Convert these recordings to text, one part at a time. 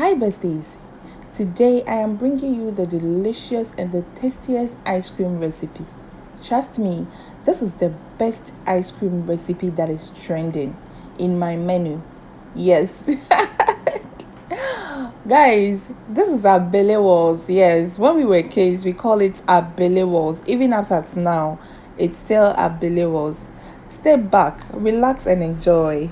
Hi besties, today I am bringing you the delicious and the tastiest ice cream recipe. Trust me, this is the best ice cream recipe that is trending in my menu. Yes, guys, this is Abele Walls. Yes, when we were kids, we call it Abele Walls. Even after now, it's still Abele Walls. Step back, relax, and enjoy.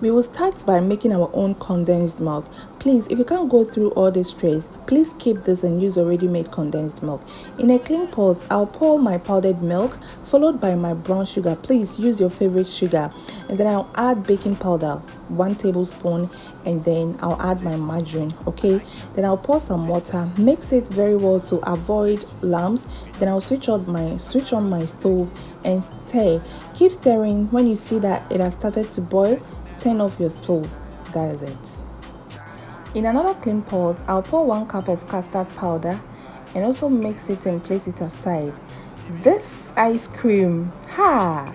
We will start by making our own condensed milk. Please, if you can't go through all this stress, please keep this and use already made condensed milk. In a clean pot, I'll pour my powdered milk followed by my brown sugar. Please use your favorite sugar. And then I'll add baking powder, 1 tablespoon, and then I'll add my margarine. Okay, then I'll pour some water, mix it very well to avoid lumps. Then I'll switch on my stove and stir. Keep stirring. When you see that it has started to boil, turn off your stove. That is it. In another clean pot, I'll pour 1 cup of custard powder and also mix it and place it aside. This ice cream, try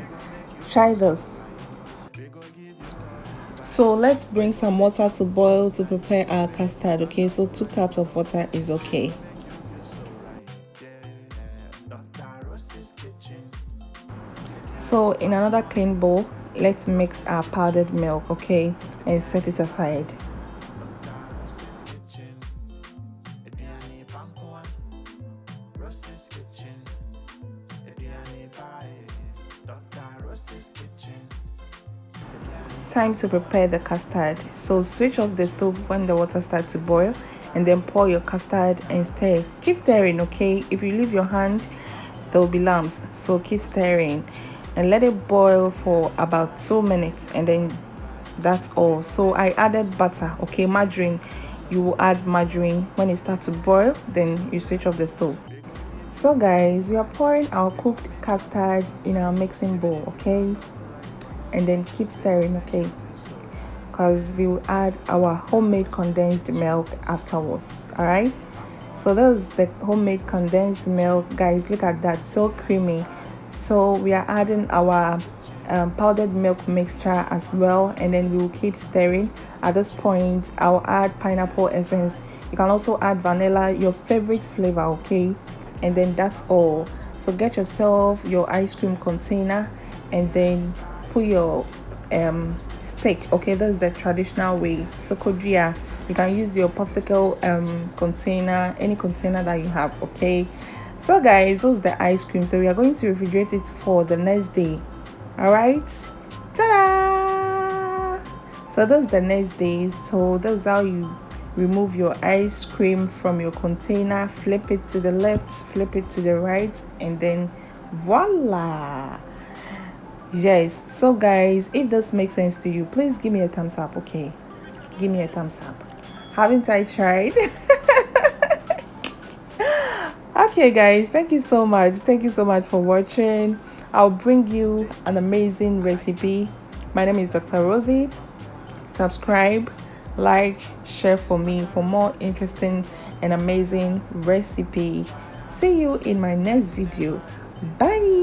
this. So let's bring some water to boil to prepare our custard. Okay, so 2 cups of water is okay. So in another clean bowl, let's mix our powdered milk, okay, and set it aside. Time to prepare the custard. So switch off the stove when the water starts to boil and then pour your custard and stir. Keep stirring, okay? If you leave your hand, there will be lumps, so keep stirring and let it boil for about 2 minutes, and then that's all. So I added butter, okay, margarine. You will add margarine when it starts to boil, then you switch off the stove. So guys, we are pouring our cooked custard in our mixing bowl, okay, and then keep stirring, okay, because we will add our homemade condensed milk afterwards. All right, so this is the homemade condensed milk, guys. Look at that, so creamy. So we are adding our powdered milk mixture as well, and then we will keep stirring. At this point, I'll add pineapple essence. You can also add vanilla, your favorite flavor, okay, and then that's all. So get yourself your ice cream container and then put your stick, okay. This is the traditional way. So kodria, you can use your popsicle container, any container that you have, okay. So guys, those are the ice cream. So we are going to refrigerate it for the next day. All right, ta-da! So that's the next day. So that's how you remove your ice cream from your container. Flip it to the left, flip it to the right, and then voila. Yes, so guys, if this makes sense to you, please give me a thumbs up, okay? Give me a thumbs up. Haven't I tried? Okay guys, thank you so much. Thank you so much for watching. I'll bring you an amazing recipe. My name is Dr. Rosie. Subscribe, like, share for me for more interesting and amazing recipe. See you in my next video. Bye.